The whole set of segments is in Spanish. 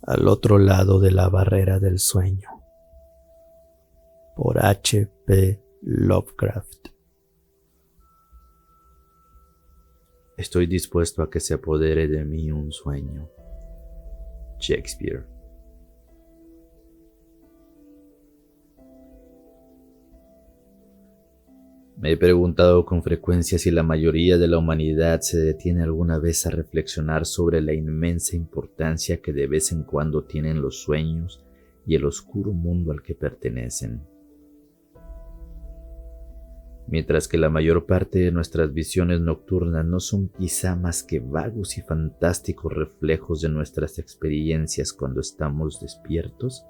Al otro lado de la barrera del sueño, por H. P. Lovecraft. Estoy dispuesto a que se apodere de mí un sueño. Shakespeare. Me he preguntado con frecuencia si la mayoría de la humanidad se detiene alguna vez a reflexionar sobre la inmensa importancia que de vez en cuando tienen los sueños y el oscuro mundo al que pertenecen. Mientras que la mayor parte de nuestras visiones nocturnas no son quizá más que vagos y fantásticos reflejos de nuestras experiencias cuando estamos despiertos,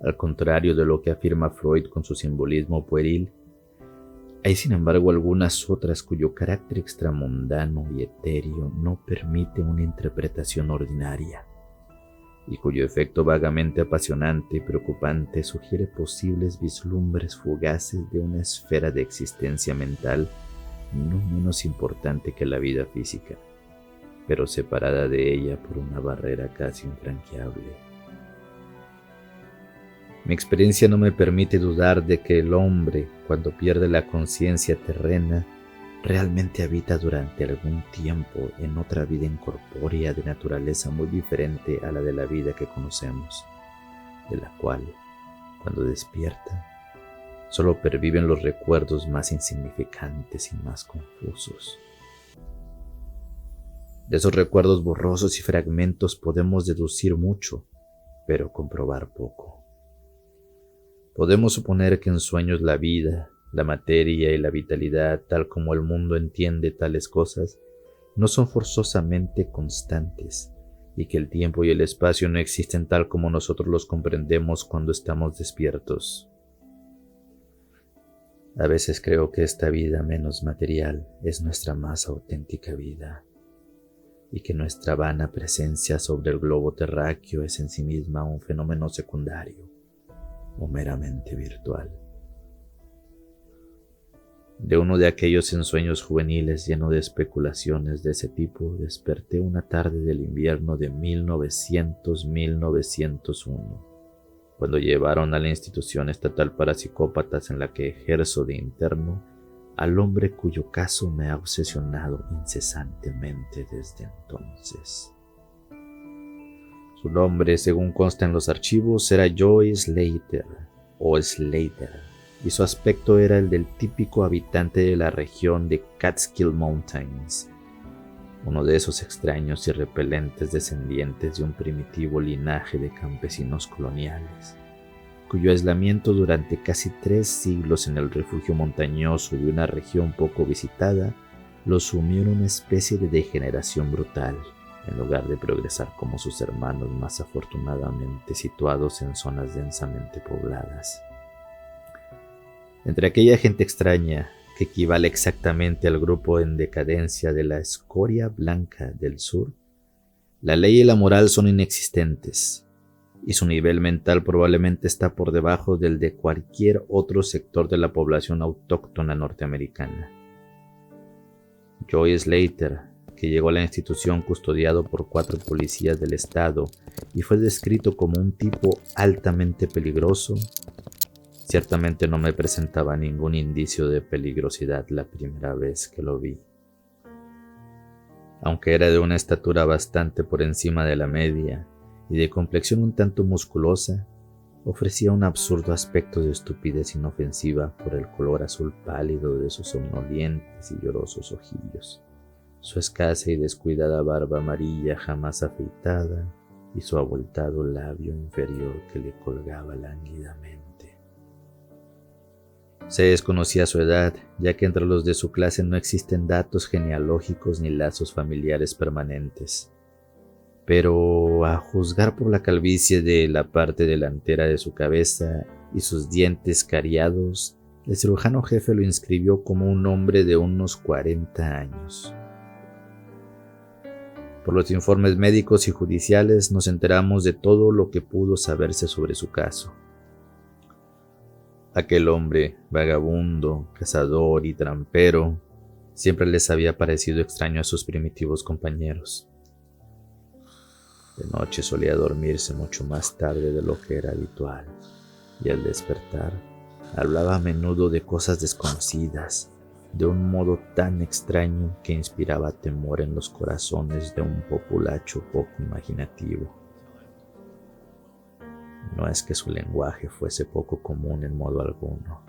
al contrario de lo que afirma Freud con su simbolismo pueril, hay sin embargo algunas otras cuyo carácter extramundano y etéreo no permite una interpretación ordinaria, y cuyo efecto vagamente apasionante y preocupante sugiere posibles vislumbres fugaces de una esfera de existencia mental no menos importante que la vida física, pero separada de ella por una barrera casi infranqueable. Mi experiencia no me permite dudar de que el hombre, cuando pierde la conciencia terrena, realmente habita durante algún tiempo en otra vida incorpórea de naturaleza muy diferente a la de la vida que conocemos, de la cual, cuando despierta, solo perviven los recuerdos más insignificantes y más confusos. De esos recuerdos borrosos y fragmentos podemos deducir mucho, pero comprobar poco. Podemos suponer que en sueños la vida, la materia y la vitalidad, tal como el mundo entiende tales cosas, no son forzosamente constantes, y que el tiempo y el espacio no existen tal como nosotros los comprendemos cuando estamos despiertos. A veces creo que esta vida menos material es nuestra más auténtica vida, y que nuestra vana presencia sobre el globo terráqueo es en sí misma un fenómeno secundario o meramente virtual. De uno de aquellos ensueños juveniles lleno de especulaciones de ese tipo, desperté una tarde del invierno de 1900-1901, cuando llevaron a la institución estatal para psicópatas en la que ejerzo de interno al hombre cuyo caso me ha obsesionado incesantemente desde entonces. Su nombre, según consta en los archivos, era Joy Slater o Slater, y su aspecto era el del típico habitante de la región de Catskill Mountains, uno de esos extraños y repelentes descendientes de un primitivo linaje de campesinos coloniales, cuyo aislamiento durante casi 3 siglos en el refugio montañoso de una región poco visitada lo sumió en una especie de degeneración brutal, en lugar de progresar como sus hermanos más afortunadamente situados en zonas densamente pobladas. Entre aquella gente extraña, que equivale exactamente al grupo en decadencia de la escoria blanca del sur, la ley y la moral son inexistentes, y su nivel mental probablemente está por debajo del de cualquier otro sector de la población autóctona norteamericana. Joy Slater, que llegó a la institución custodiado por 4 policías del estado y fue descrito como un tipo altamente peligroso, ciertamente no me presentaba ningún indicio de peligrosidad la primera vez que lo vi. Aunque era de una estatura bastante por encima de la media y de complexión un tanto musculosa, ofrecía un absurdo aspecto de estupidez inofensiva por el color azul pálido de sus somnolientes y llorosos ojillos, su escasa y descuidada barba amarilla jamás afeitada y su abultado labio inferior que le colgaba lánguidamente. Se desconocía su edad, ya que entre los de su clase no existen datos genealógicos ni lazos familiares permanentes. Pero a juzgar por la calvicie de la parte delantera de su cabeza y sus dientes cariados, el cirujano jefe lo inscribió como un hombre de unos 40 años. Por los informes médicos y judiciales nos enteramos de todo lo que pudo saberse sobre su caso. Aquel hombre, vagabundo, cazador y trampero, siempre les había parecido extraño a sus primitivos compañeros. De noche solía dormirse mucho más tarde de lo que era habitual, y al despertar hablaba a menudo de cosas desconocidas, de un modo tan extraño que inspiraba temor en los corazones de un populacho poco imaginativo. No es que su lenguaje fuese poco común en modo alguno,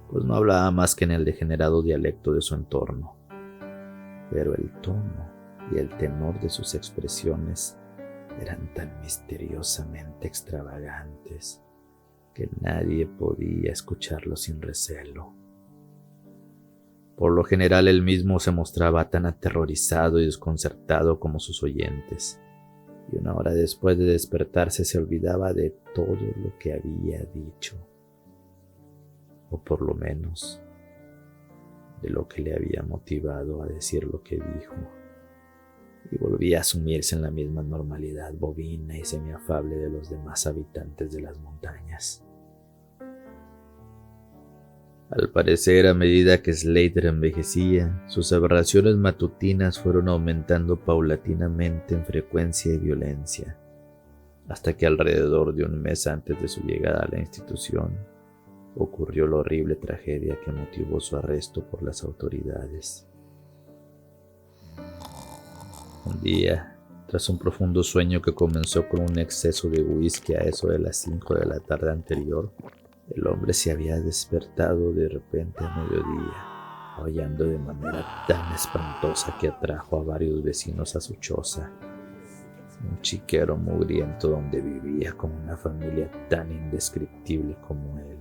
pues no hablaba más que en el degenerado dialecto de su entorno, pero el tono y el tenor de sus expresiones eran tan misteriosamente extravagantes que nadie podía escucharlo sin recelo. Por lo general él mismo se mostraba tan aterrorizado y desconcertado como sus oyentes, y una hora después de despertarse se olvidaba de todo lo que había dicho, o por lo menos de lo que le había motivado a decir lo que dijo, y volvía a sumirse en la misma normalidad bovina y semiafable de los demás habitantes de las montañas. Al parecer, a medida que Slater envejecía, sus aberraciones matutinas fueron aumentando paulatinamente en frecuencia y violencia, hasta que alrededor de un mes antes de su llegada a la institución, ocurrió la horrible tragedia que motivó su arresto por las autoridades. Un día, tras un profundo sueño que comenzó con un exceso de whisky a eso de las 5 de la tarde anterior, el hombre se había despertado de repente a mediodía, aullando de manera tan espantosa que atrajo a varios vecinos a su choza, un chiquero mugriento donde vivía con una familia tan indescriptible como él.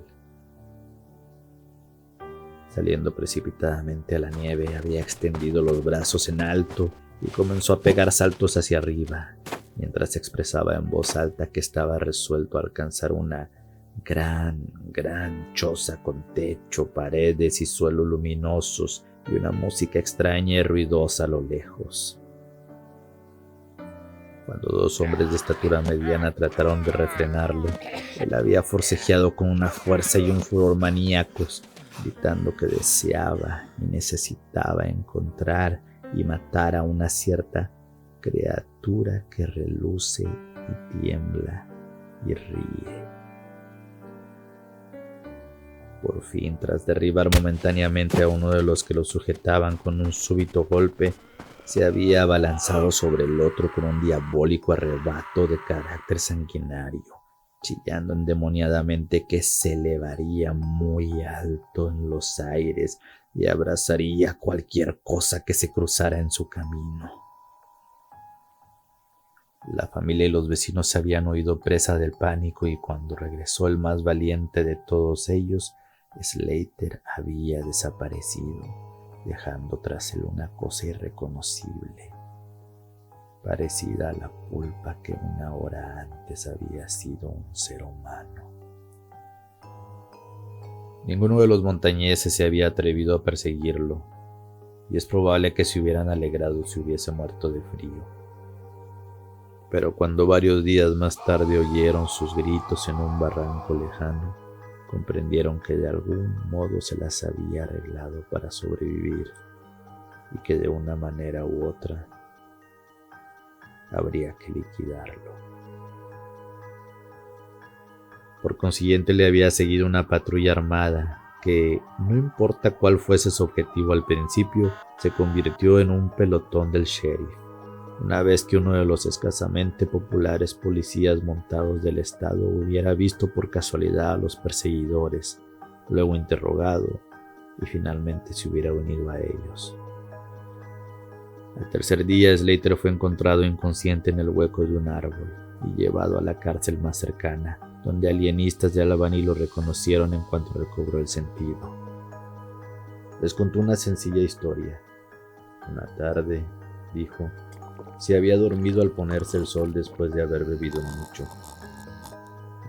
Saliendo precipitadamente a la nieve, había extendido los brazos en alto y comenzó a pegar saltos hacia arriba, mientras expresaba en voz alta que estaba resuelto a alcanzar una gran choza con techo, paredes y suelos luminosos y una música extraña y ruidosa a lo lejos. Cuando dos hombres de estatura mediana trataron de refrenarlo, él había forcejeado con una fuerza y un furor maníacos, gritando que deseaba y necesitaba encontrar y matar a una cierta criatura que reluce y tiembla y ríe. Por fin, tras derribar momentáneamente a uno de los que lo sujetaban con un súbito golpe, se había abalanzado sobre el otro con un diabólico arrebato de carácter sanguinario, chillando endemoniadamente que se elevaría muy alto en los aires y abrazaría cualquier cosa que se cruzara en su camino. La familia y los vecinos se habían oído presa del pánico, y cuando regresó el más valiente de todos ellos, Slater había desaparecido, dejando tras él una cosa irreconocible, parecida a la pulpa que una hora antes había sido un ser humano. Ninguno de los montañeses se había atrevido a perseguirlo, y es probable que se hubieran alegrado si hubiese muerto de frío. Pero cuando varios días más tarde oyeron sus gritos en un barranco lejano, comprendieron que de algún modo se las había arreglado para sobrevivir, y que de una manera u otra habría que liquidarlo. Por consiguiente, le había seguido una patrulla armada que, no importa cuál fuese su objetivo al principio, se convirtió en un pelotón del sheriff, una vez que uno de los escasamente populares policías montados del estado hubiera visto por casualidad a los perseguidores, luego interrogado y finalmente se hubiera unido a ellos. Al tercer día, Slater fue encontrado inconsciente en el hueco de un árbol y llevado a la cárcel más cercana, donde alienistas de Albany lo reconocieron en cuanto recobró el sentido. Les contó una sencilla historia. Una tarde, dijo, se había dormido al ponerse el sol después de haber bebido mucho.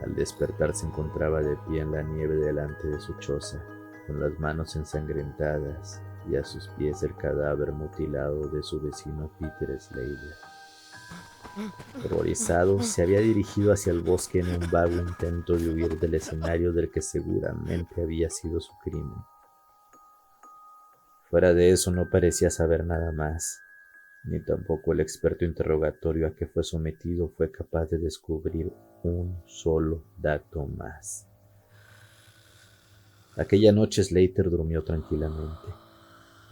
Al despertar se encontraba de pie en la nieve delante de su choza, con las manos ensangrentadas y a sus pies el cadáver mutilado de su vecino Peter Slater. Horrorizado, se había dirigido hacia el bosque en un vago intento de huir del escenario del que seguramente había sido su crimen. Fuera de eso no parecía saber nada más, ni tampoco el experto interrogatorio a que fue sometido fue capaz de descubrir un solo dato más. Aquella noche Slater durmió tranquilamente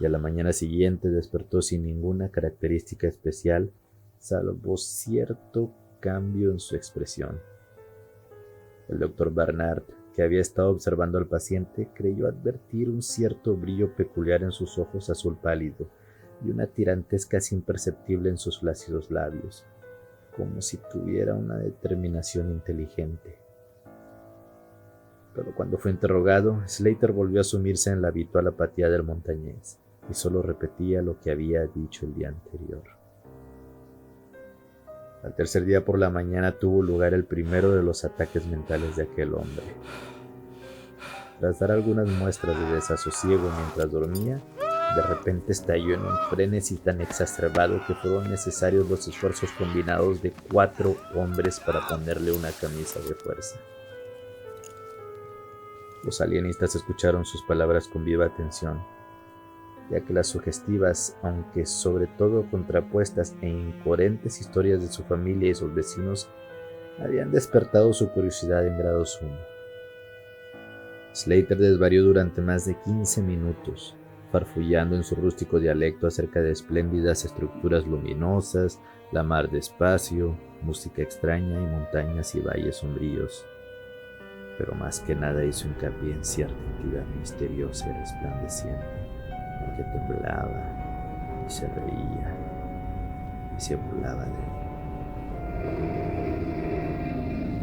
y a la mañana siguiente despertó sin ninguna característica especial, salvo cierto cambio en su expresión. El doctor Barnard, que había estado observando al paciente, creyó advertir un cierto brillo peculiar en sus ojos azul pálido y una tirantez casi imperceptible en sus flácidos labios, como si tuviera una determinación inteligente. Pero cuando fue interrogado, Slater volvió a sumirse en la habitual apatía del montañés y solo repetía lo que había dicho el día anterior. Al tercer día por la mañana tuvo lugar el primero de los ataques mentales de aquel hombre. Tras dar algunas muestras de desasosiego mientras dormía, de repente estalló en un frenesí tan exacerbado que fueron necesarios los esfuerzos combinados de 4 hombres para ponerle una camisa de fuerza. Los alienistas escucharon sus palabras con viva atención, ya que las sugestivas, aunque sobre todo contrapuestas e incoherentes historias de su familia y sus vecinos habían despertado su curiosidad en grado sumo. Slater desvarió durante más de 15 minutos, farfullando en su rústico dialecto acerca de espléndidas estructuras luminosas, la mar de espacio, música extraña y montañas y valles sombríos. Pero más que nada hizo hincapié en cierta entidad misteriosa y resplandeciente, que temblaba y se reía y se burlaba de él.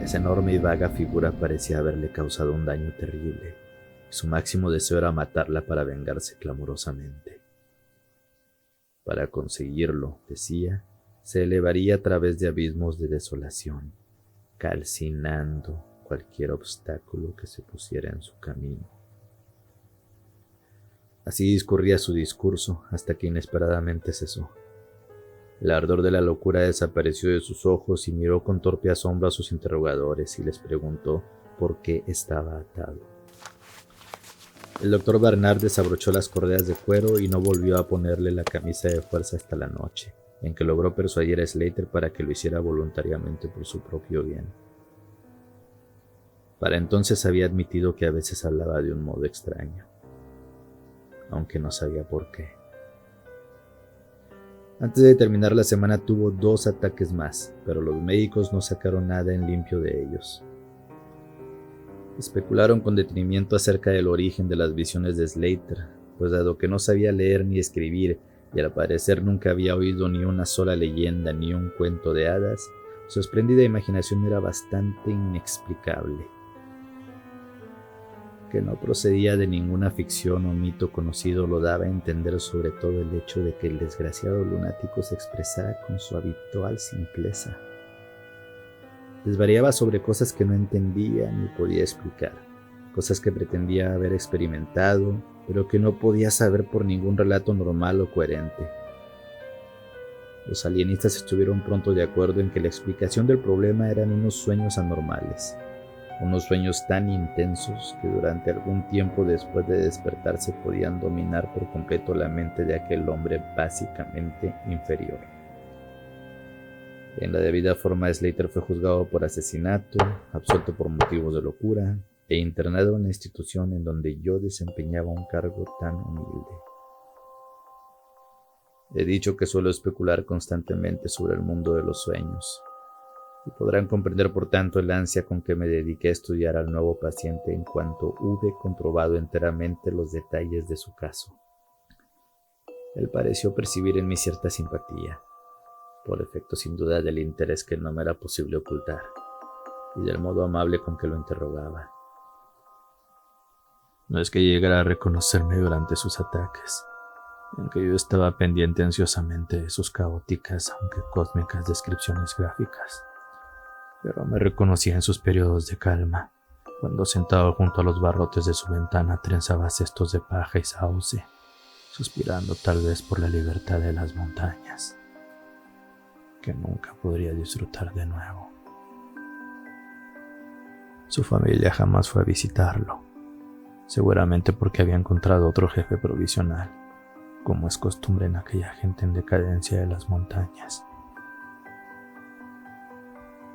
Esa enorme y vaga figura parecía haberle causado un daño terrible, y su máximo deseo era matarla para vengarse clamorosamente. Para conseguirlo, decía, se elevaría a través de abismos de desolación, calcinando cualquier obstáculo que se pusiera en su camino. Así discurría su discurso hasta que inesperadamente cesó. El ardor de la locura desapareció de sus ojos y miró con torpe asombro a sus interrogadores y les preguntó por qué estaba atado. El doctor Barnard desabrochó las correas de cuero y no volvió a ponerle la camisa de fuerza hasta la noche, en que logró persuadir a Slater para que lo hiciera voluntariamente por su propio bien. Para entonces había admitido que a veces hablaba de un modo extraño, aunque no sabía por qué. Antes de terminar la semana tuvo 2 ataques más, pero los médicos no sacaron nada en limpio de ellos. Especularon con detenimiento acerca del origen de las visiones de Slater, pues dado que no sabía leer ni escribir y al parecer nunca había oído ni una sola leyenda ni un cuento de hadas, su espléndida imaginación era bastante inexplicable. Que no procedía de ninguna ficción o mito conocido lo daba a entender sobre todo el hecho de que el desgraciado lunático se expresara con su habitual simpleza. Desvariaba sobre cosas que no entendía ni podía explicar, cosas que pretendía haber experimentado, pero que no podía saber por ningún relato normal o coherente. Los alienistas estuvieron pronto de acuerdo en que la explicación del problema eran unos sueños anormales. Unos sueños tan intensos que durante algún tiempo después de despertarse podían dominar por completo la mente de aquel hombre básicamente inferior. En la debida forma, Slater fue juzgado por asesinato, absuelto por motivos de locura e internado en la institución en donde yo desempeñaba un cargo tan humilde. He dicho que suelo especular constantemente sobre el mundo de los sueños, y podrán comprender por tanto el ansia con que me dediqué a estudiar al nuevo paciente en cuanto hube comprobado enteramente los detalles de su caso. Él pareció percibir en mí cierta simpatía, por efecto sin duda del interés que no me era posible ocultar, y del modo amable con que lo interrogaba. No es que llegara a reconocerme durante sus ataques, aunque yo estaba pendiente ansiosamente de sus caóticas, aunque cósmicas descripciones gráficas. Pero me reconocía en sus periodos de calma, cuando sentado junto a los barrotes de su ventana trenzaba cestos de paja y sauce, suspirando tal vez por la libertad de las montañas, que nunca podría disfrutar de nuevo. Su familia jamás fue a visitarlo, seguramente porque había encontrado otro jefe provisional, como es costumbre en aquella gente en decadencia de las montañas.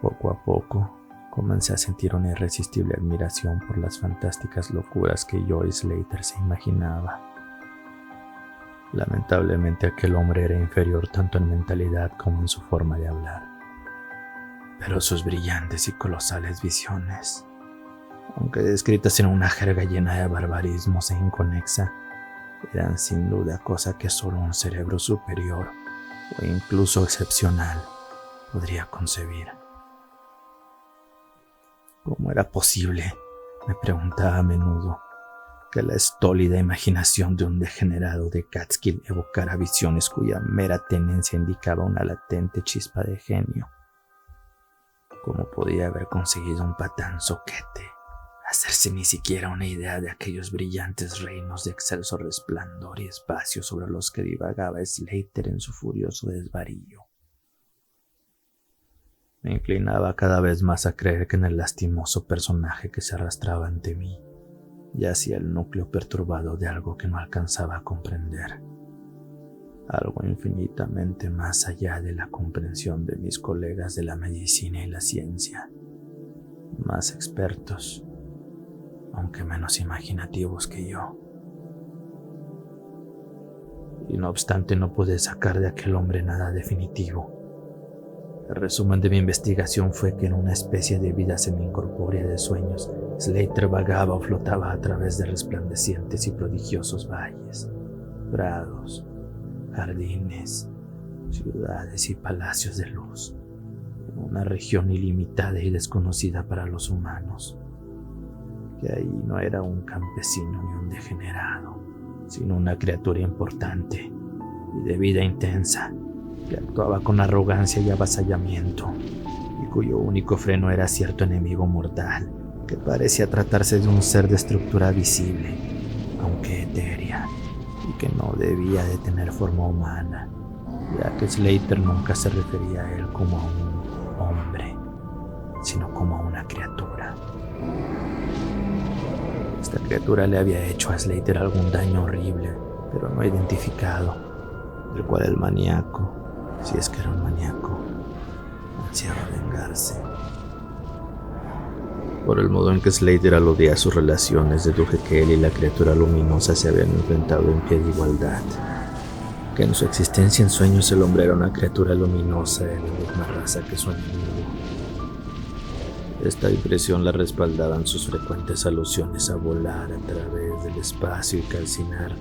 Poco a poco, comencé a sentir una irresistible admiración por las fantásticas locuras que Joy Slater se imaginaba. Lamentablemente aquel hombre era inferior tanto en mentalidad como en su forma de hablar. Pero sus brillantes y colosales visiones, aunque descritas en una jerga llena de barbarismos e inconexa, eran sin duda cosa que solo un cerebro superior o incluso excepcional podría concebir. ¿Cómo era posible, me preguntaba a menudo, que la estólida imaginación de un degenerado de Catskill evocara visiones cuya mera tenencia indicaba una latente chispa de genio? ¿Cómo podía haber conseguido un patán zoquete hacerse ni siquiera una idea de aquellos brillantes reinos de excelso resplandor y espacio sobre los que divagaba Slater en su furioso desvarío? Me inclinaba cada vez más a creer que en el lastimoso personaje que se arrastraba ante mí yacía el núcleo perturbado de algo que no alcanzaba a comprender, algo infinitamente más allá de la comprensión de mis colegas de la medicina y la ciencia, más expertos, aunque menos imaginativos que yo. Y no obstante no pude sacar de aquel hombre nada definitivo. El resumen de mi investigación fue que en una especie de vida semi-incorpórea de sueños, Slater vagaba o flotaba a través de resplandecientes y prodigiosos valles, prados, jardines, ciudades y palacios de luz, en una región ilimitada y desconocida para los humanos, que ahí no era un campesino ni un degenerado, sino una criatura importante y de vida intensa, que actuaba con arrogancia y avasallamiento, y cuyo único freno era cierto enemigo mortal, que parecía tratarse de un ser de estructura visible, aunque etérea, y que no debía de tener forma humana, ya que Slater nunca se refería a él como a un hombre, sino como a una criatura. Esta criatura le había hecho a Slater algún daño horrible, pero no identificado, del cual el maníaco, si es que era un maníaco, ansiaba vengarse. Por el modo en que Slater aludía a sus relaciones, deduje que él y la criatura luminosa se habían enfrentado en pie de igualdad, que en su existencia en sueños el hombre era una criatura luminosa de la misma raza que su enemigo. Esta impresión la respaldaban sus frecuentes alusiones a volar a través del espacio y calcinar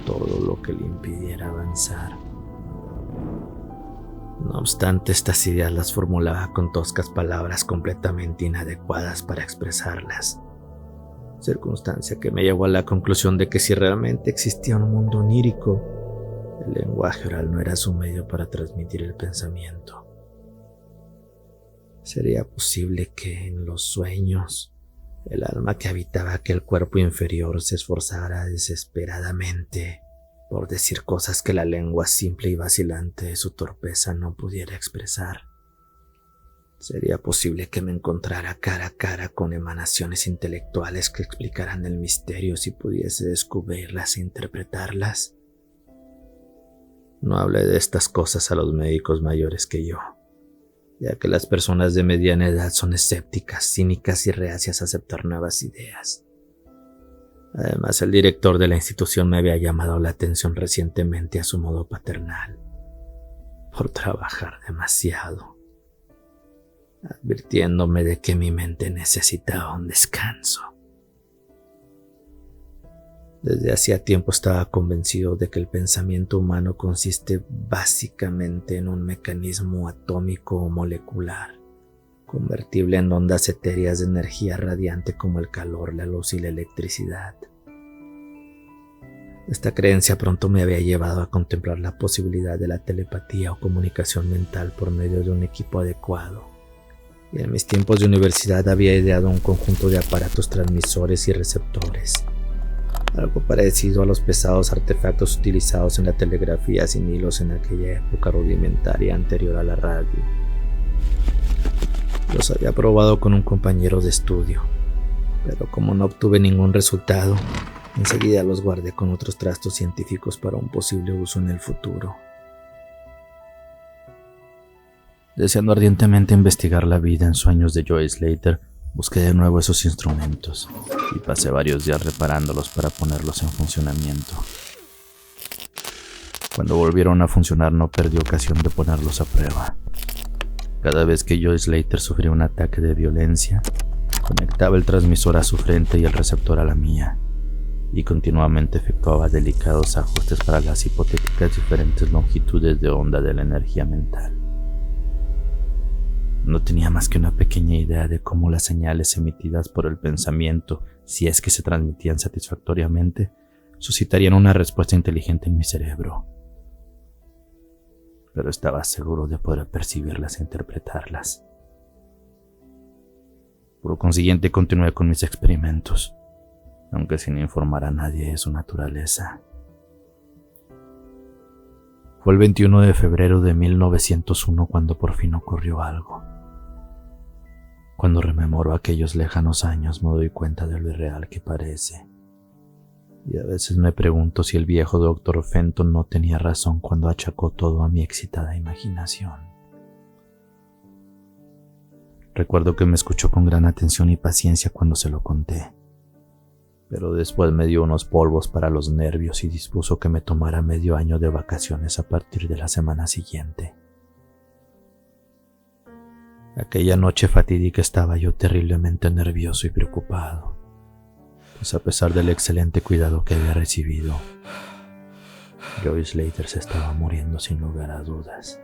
todo lo que le impidiera avanzar. No obstante, estas ideas las formulaba con toscas palabras completamente inadecuadas para expresarlas, circunstancia que me llevó a la conclusión de que si realmente existía un mundo onírico, el lenguaje oral no era su medio para transmitir el pensamiento. ¿Sería posible que en los sueños el alma que habitaba aquel cuerpo inferior se esforzara desesperadamente por decir cosas que la lengua simple y vacilante de su torpeza no pudiera expresar? ¿Sería posible que me encontrara cara a cara con emanaciones intelectuales que explicaran el misterio si pudiese descubrirlas e interpretarlas? No hablé de estas cosas a los médicos mayores que yo, ya que las personas de mediana edad son escépticas, cínicas y reacias a aceptar nuevas ideas. Además, el director de la institución me había llamado la atención recientemente a su modo paternal, por trabajar demasiado, advirtiéndome de que mi mente necesitaba un descanso. Desde hacía tiempo estaba convencido de que el pensamiento humano consiste básicamente en un mecanismo atómico o molecular, convertible en ondas etéreas de energía radiante como el calor, la luz y la electricidad. Esta creencia pronto me había llevado a contemplar la posibilidad de la telepatía o comunicación mental por medio de un equipo adecuado, y en mis tiempos de universidad había ideado un conjunto de aparatos transmisores y receptores, algo parecido a los pesados artefactos utilizados en la telegrafía sin hilos en aquella época rudimentaria anterior a la radio. Los había probado con un compañero de estudio, pero como no obtuve ningún resultado, Enseguida los guardé con otros trastos científicos para un posible uso en el futuro. Deseando ardientemente investigar la vida en sueños de Joy Slater, busqué de nuevo esos instrumentos y pasé varios días reparándolos para ponerlos en funcionamiento. Cuando volvieron a funcionar no perdí ocasión de ponerlos a prueba. Cada vez que Joy Slater sufría un ataque de violencia, conectaba el transmisor a su frente y el receptor a la mía, y continuamente efectuaba delicados ajustes para las hipotéticas diferentes longitudes de onda de la energía mental. No tenía más que una pequeña idea de cómo las señales emitidas por el pensamiento, si es que se transmitían satisfactoriamente, suscitarían una respuesta inteligente en mi cerebro. Pero estaba seguro de poder percibirlas e interpretarlas. Por consiguiente, continué con mis experimentos, aunque sin informar a nadie de su naturaleza. Fue el 21 de febrero de 1901 cuando por fin ocurrió algo. Cuando rememoro aquellos lejanos años me doy cuenta de lo irreal que parece. Y a veces me pregunto si el viejo Dr. Fenton no tenía razón cuando achacó todo a mi excitada imaginación. Recuerdo que me escuchó con gran atención y paciencia cuando se lo conté, pero después me dio unos polvos para los nervios y dispuso que me tomara medio año de vacaciones a partir de la semana siguiente. Aquella noche fatídica estaba yo terriblemente nervioso y preocupado, pues a pesar del excelente cuidado que había recibido, Joy Slater se estaba muriendo sin lugar a dudas.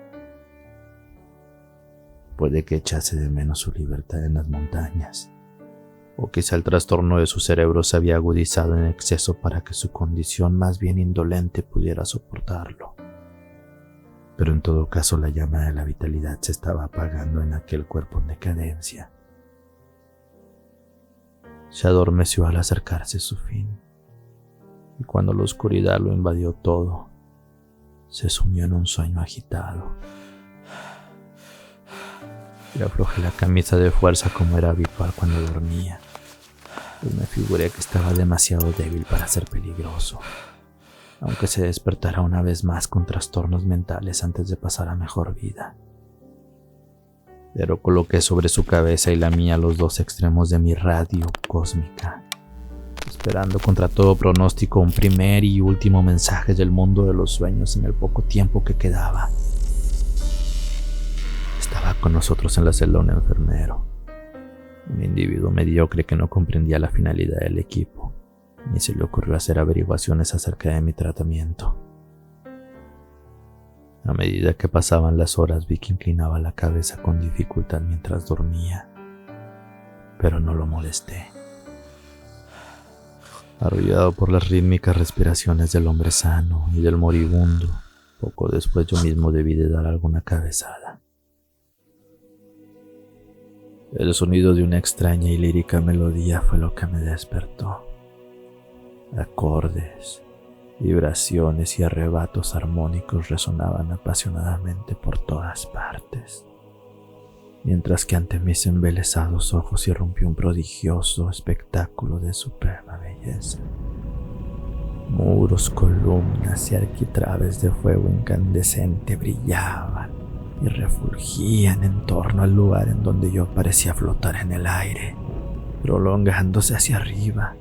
Puede que echase de menos su libertad en las montañas, o quizá el trastorno de su cerebro se había agudizado en exceso para que su condición más bien indolente pudiera soportarlo. Pero en todo caso la llama de la vitalidad se estaba apagando en aquel cuerpo en decadencia. Se adormeció al acercarse su fin, y cuando la oscuridad lo invadió todo, se sumió en un sueño agitado. Le aflojé la camisa de fuerza como era habitual cuando dormía, pues me figuré que estaba demasiado débil para ser peligroso, aunque se despertara una vez más con trastornos mentales antes de pasar a mejor vida. Pero coloqué sobre su cabeza y la mía los dos extremos de mi radio cósmica, esperando contra todo pronóstico un primer y último mensaje del mundo de los sueños en el poco tiempo que quedaba. Estaba con nosotros en la celda un enfermero, un individuo mediocre que no comprendía la finalidad del equipo, ni se le ocurrió hacer averiguaciones acerca de mi tratamiento. A medida que pasaban las horas vi que inclinaba la cabeza con dificultad mientras dormía, pero no lo molesté. Arrullado por las rítmicas respiraciones del hombre sano y del moribundo, poco después yo mismo debí de dar alguna cabezada. El sonido de una extraña y lírica melodía fue lo que me despertó. Acordes, vibraciones y arrebatos armónicos resonaban apasionadamente por todas partes, mientras que ante mis embelesados ojos irrumpió un prodigioso espectáculo de suprema belleza. Muros, columnas y arquitraves de fuego incandescente brillaban y refulgían en torno al lugar en donde yo parecía flotar en el aire, prolongándose hacia arriba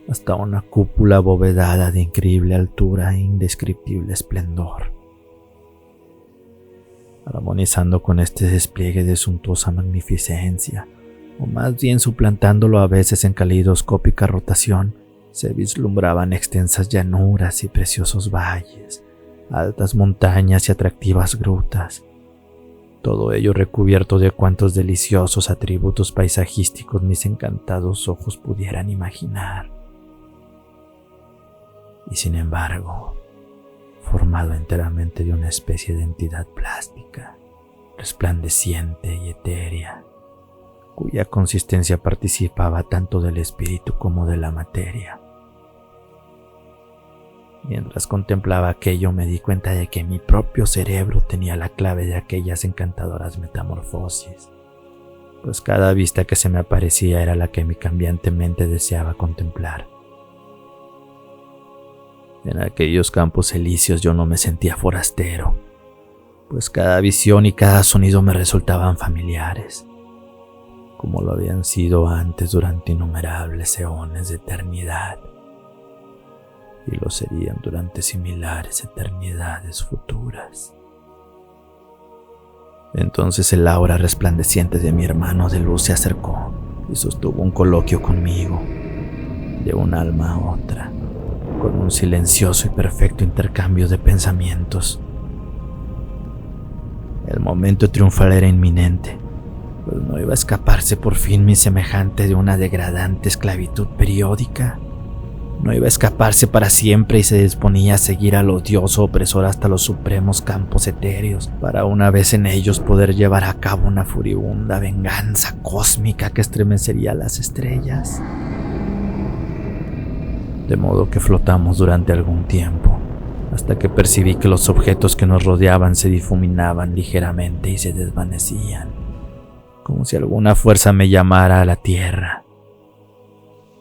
hasta una cúpula abovedada de increíble altura e indescriptible esplendor. Armonizando con este despliegue de suntuosa magnificencia, o más bien suplantándolo a veces en caleidoscópica rotación, se vislumbraban extensas llanuras y preciosos valles, altas montañas y atractivas grutas, todo ello recubierto de cuantos deliciosos atributos paisajísticos mis encantados ojos pudieran imaginar. Y sin embargo, formado enteramente de una especie de entidad plástica, resplandeciente y etérea, cuya consistencia participaba tanto del espíritu como de la materia. Mientras contemplaba aquello me di cuenta de que mi propio cerebro tenía la clave de aquellas encantadoras metamorfosis, pues cada vista que se me aparecía era la que mi cambiante mente deseaba contemplar. En aquellos campos elíseos yo no me sentía forastero, pues cada visión y cada sonido me resultaban familiares, como lo habían sido antes durante innumerables eones de eternidad, y lo serían durante similares eternidades futuras. Entonces el aura resplandeciente de mi hermano de luz se acercó y sostuvo un coloquio conmigo, de un alma a otra, con un silencioso y perfecto intercambio de pensamientos. El momento triunfal era inminente, pues no iba a escaparse por fin mi semejante de una degradante esclavitud periódica. No iba a escaparse para siempre y se disponía a seguir al odioso opresor hasta los supremos campos etéreos, para una vez en ellos poder llevar a cabo una furibunda venganza cósmica que estremecería las estrellas. De modo que flotamos durante algún tiempo, hasta que percibí que los objetos que nos rodeaban se difuminaban ligeramente y se desvanecían, como si alguna fuerza me llamara a la tierra,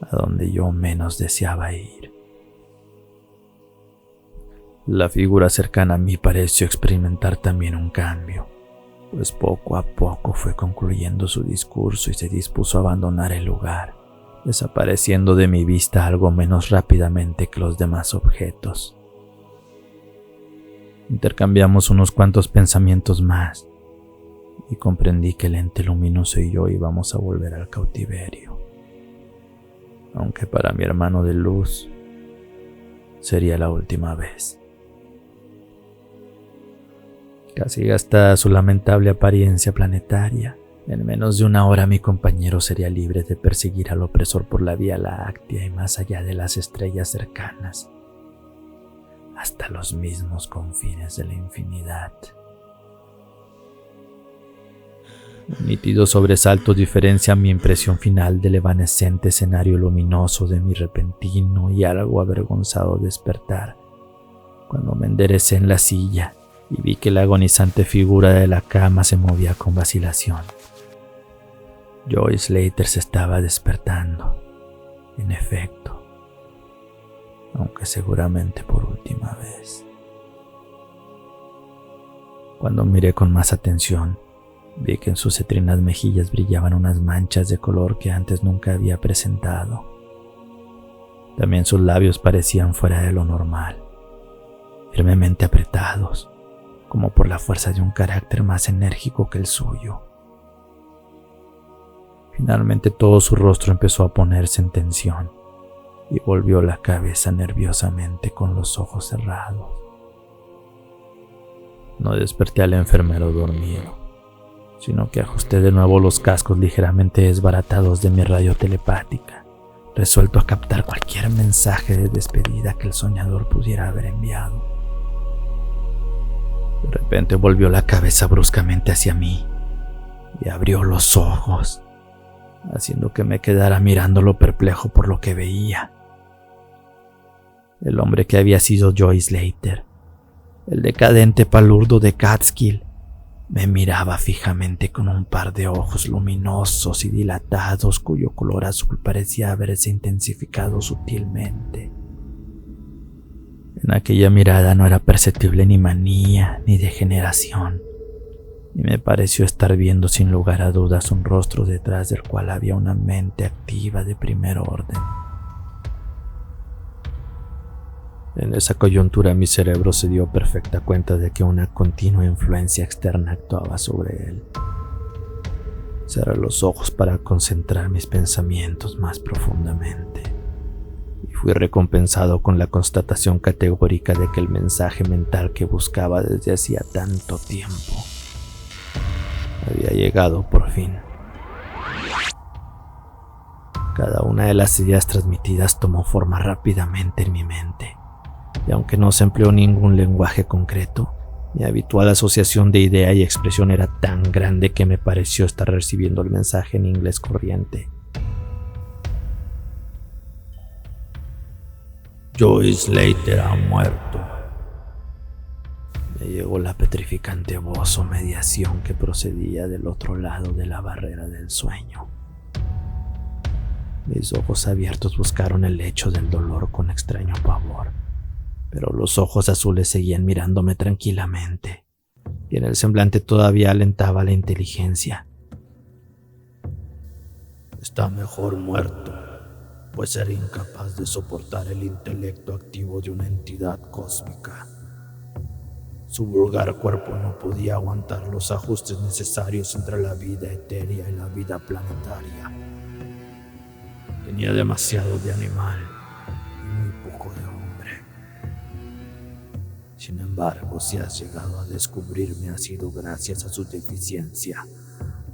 a donde yo menos deseaba ir. La figura cercana a mí pareció experimentar también un cambio, pues poco a poco fue concluyendo su discurso y se dispuso a abandonar el lugar, desapareciendo de mi vista algo menos rápidamente que los demás objetos. Intercambiamos unos cuantos pensamientos más y comprendí que el ente luminoso y yo íbamos a volver al cautiverio, aunque para mi hermano de luz sería la última vez. Casi gastada su lamentable apariencia planetaria, en menos de una hora mi compañero sería libre de perseguir al opresor por la Vía Láctea y más allá de las estrellas cercanas, hasta los mismos confines de la infinidad. Un nítido sobresalto diferencia mi impresión final del evanescente escenario luminoso de mi repentino y algo avergonzado despertar, cuando me enderecé en la silla y vi que la agonizante figura de la cama se movía con vacilación. Joy Slater se estaba despertando, en efecto, aunque seguramente por última vez. Cuando miré con más atención, vi que en sus cetrinas mejillas brillaban unas manchas de color que antes nunca había presentado. También sus labios parecían fuera de lo normal, firmemente apretados, como por la fuerza de un carácter más enérgico que el suyo. Finalmente todo su rostro empezó a ponerse en tensión y volvió la cabeza nerviosamente con los ojos cerrados. No desperté al enfermero dormido, sino que ajusté de nuevo los cascos ligeramente desbaratados de mi radio telepática, resuelto a captar cualquier mensaje de despedida que el soñador pudiera haber enviado. De repente volvió la cabeza bruscamente hacia mí y abrió los ojos, haciendo que me quedara mirándolo perplejo por lo que veía. El hombre que había sido Joy Slater, el decadente palurdo de Catskill, me miraba fijamente con un par de ojos luminosos y dilatados cuyo color azul parecía haberse intensificado sutilmente. En aquella mirada no era perceptible ni manía ni degeneración, y me pareció estar viendo sin lugar a dudas un rostro detrás del cual había una mente activa de primer orden. En esa coyuntura mi cerebro se dio perfecta cuenta de que una continua influencia externa actuaba sobre él. Cerré los ojos para concentrar mis pensamientos más profundamente y fui recompensado con la constatación categórica de que el mensaje mental que buscaba desde hacía tanto tiempo había llegado por fin. Cada una de las ideas transmitidas tomó forma rápidamente en mi mente. Y aunque no se empleó ningún lenguaje concreto, mi habitual asociación de idea y expresión era tan grande que me pareció estar recibiendo el mensaje en inglés corriente. Joy Slater ha muerto. Me llegó la petrificante voz o mediación que procedía del otro lado de la barrera del sueño. Mis ojos abiertos buscaron el lecho del dolor con extraño pavor, pero los ojos azules seguían mirándome tranquilamente, y en el semblante todavía alentaba la inteligencia. Está mejor muerto, pues era incapaz de soportar el intelecto activo de una entidad cósmica. Su vulgar cuerpo no podía aguantar los ajustes necesarios entre la vida etérea y la vida planetaria. Tenía demasiado de animal y muy poco de hombre. Sin embargo, si has llegado a descubrirme, ha sido gracias a su deficiencia,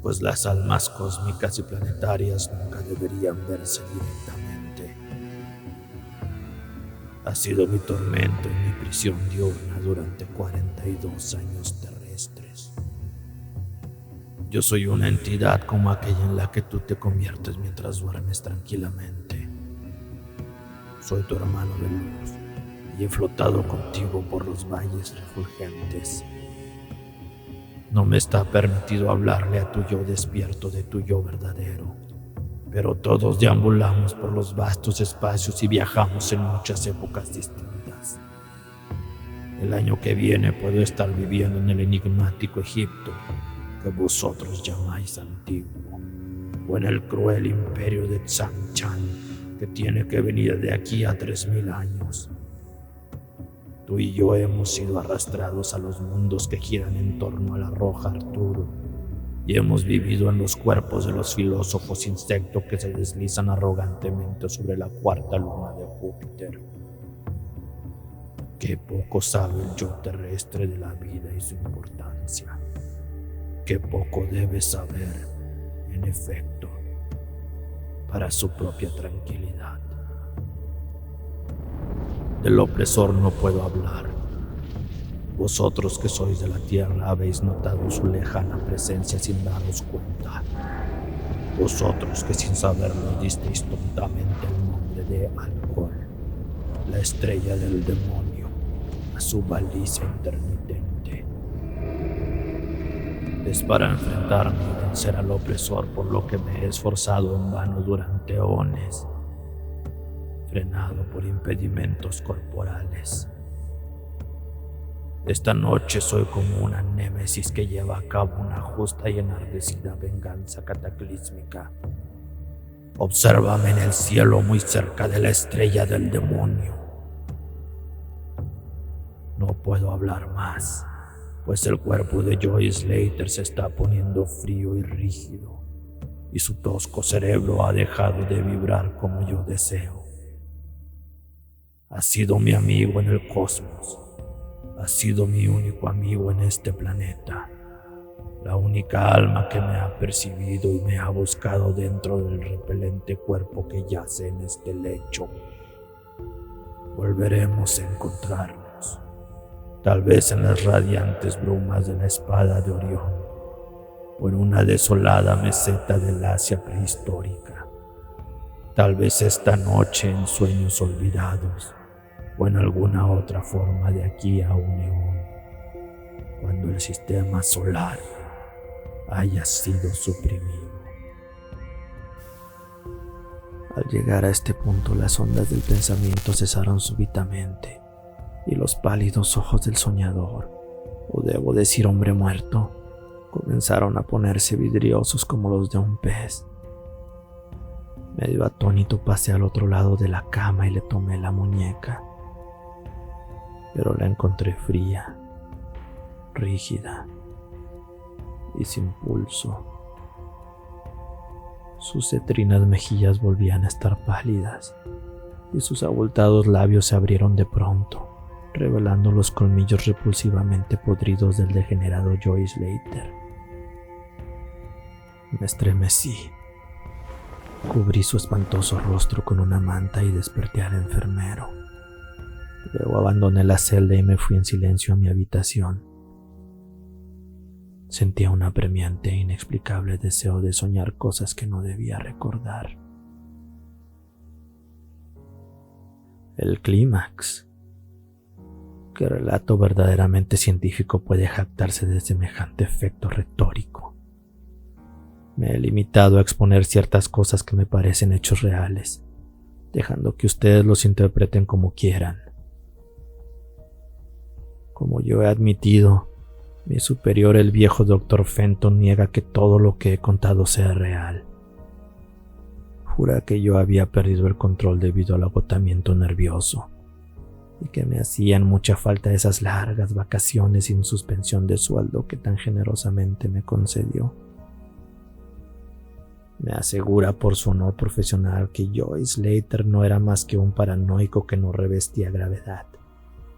pues las almas cósmicas y planetarias nunca deberían verse directamente. Ha sido mi tormento y mi prisión diurna durante 42 años terrestres. Yo soy una entidad como aquella en la que tú te conviertes mientras duermes tranquilamente. Soy tu hermano de luz y he flotado contigo por los valles refulgentes. No me está permitido hablarle a tu yo despierto de tu yo verdadero, pero todos deambulamos por los vastos espacios y viajamos en muchas épocas distintas. El año que viene puedo estar viviendo en el enigmático Egipto que vosotros llamáis antiguo, o en el cruel imperio de Tsang-Chan, que tiene que venir de aquí a 3000 años. Tú y yo hemos sido arrastrados a los mundos que giran en torno a la roja Arturo, y hemos vivido en los cuerpos de los filósofos insectos que se deslizan arrogantemente sobre la cuarta luna de Júpiter. Qué poco sabe el yo terrestre de la vida y su importancia. Qué poco debe saber, en efecto, para su propia tranquilidad. Del opresor no puedo hablar. Vosotros que sois de la tierra habéis notado su lejana presencia sin daros cuenta. Vosotros que sin saberlo disteis tontamente el nombre de Alcor, la estrella del demonio, a su baliza intermitente. Es para enfrentarme y vencer al opresor por lo que me he esforzado en vano durante eones, frenado por impedimentos corporales. Esta noche soy como una némesis que lleva a cabo una justa y enardecida venganza cataclísmica. Obsérvame en el cielo muy cerca de la estrella del demonio. No puedo hablar más, pues el cuerpo de Joy Slater se está poniendo frío y rígido, y su tosco cerebro ha dejado de vibrar como yo deseo. Ha sido mi amigo en el cosmos. Ha sido mi único amigo en este planeta. La única alma que me ha percibido y me ha buscado dentro del repelente cuerpo que yace en este lecho. Volveremos a encontrarnos, tal vez en las radiantes brumas de la espada de Orión, o en una desolada meseta del Asia prehistórica. Tal vez esta noche en sueños olvidados, o en alguna otra forma de aquí a un eón, cuando el sistema solar haya sido suprimido. Al llegar a este punto, las ondas del pensamiento cesaron súbitamente, y los pálidos ojos del soñador, o debo decir hombre muerto, comenzaron a ponerse vidriosos como los de un pez. Medio atónito pasé al otro lado de la cama y le tomé la muñeca, pero la encontré fría, rígida y sin pulso. Sus cetrinas mejillas volvían a estar pálidas y sus abultados labios se abrieron de pronto, revelando los colmillos repulsivamente podridos del degenerado Joy Slater. Me estremecí, cubrí su espantoso rostro con una manta y desperté al enfermero. Luego abandoné la celda y me fui en silencio a mi habitación. Sentía un apremiante e inexplicable deseo de soñar cosas que no debía recordar. El clímax. ¿Qué relato verdaderamente científico puede jactarse de semejante efecto retórico? Me he limitado a exponer ciertas cosas que me parecen hechos reales, dejando que ustedes los interpreten como quieran. Como yo he admitido, mi superior, el viejo Dr. Fenton, niega que todo lo que he contado sea real. Jura que yo había perdido el control debido al agotamiento nervioso y que me hacían mucha falta esas largas vacaciones sin suspensión de sueldo que tan generosamente me concedió. Me asegura por su honor profesional que Joy Slater no era más que un paranoico que no revestía gravedad,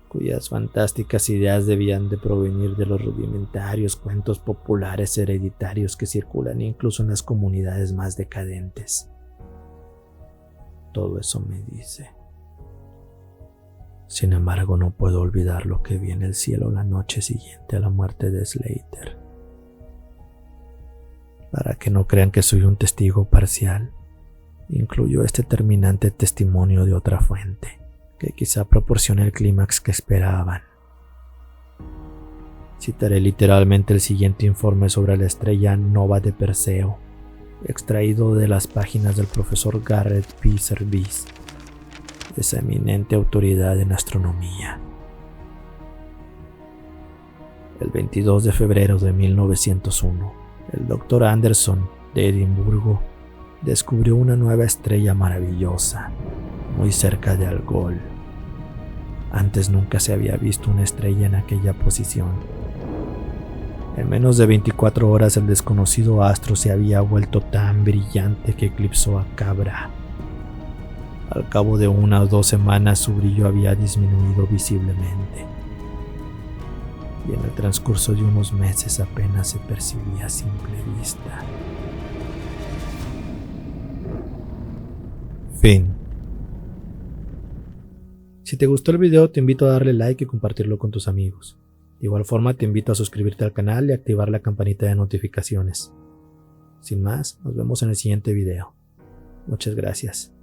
cuyas fantásticas ideas debían de provenir de los rudimentarios cuentos populares hereditarios que circulan incluso en las comunidades más decadentes. Todo eso me dice. Sin embargo, no puedo olvidar lo que vi en el cielo la noche siguiente a la muerte de Slater. Para que no crean que soy un testigo parcial, incluyo este terminante testimonio de otra fuente, que quizá proporcione el clímax que esperaban. Citaré literalmente el siguiente informe sobre la estrella nova de Perseo, extraído de las páginas del profesor Garrett P. Service, esa eminente autoridad en astronomía. El 22 de febrero de 1901, el Dr. Anderson, de Edimburgo, descubrió una nueva estrella maravillosa, muy cerca de Algol. Antes nunca se había visto una estrella en aquella posición. En menos de 24 horas el desconocido astro se había vuelto tan brillante que eclipsó a Cabra. Al cabo de 1 o 2 semanas su brillo había disminuido visiblemente, y en el transcurso de unos meses apenas se percibía a simple vista. Fin. Si te gustó el video, te invito a darle like y compartirlo con tus amigos. De igual forma, te invito a suscribirte al canal y activar la campanita de notificaciones. Sin más, nos vemos en el siguiente video. Muchas gracias.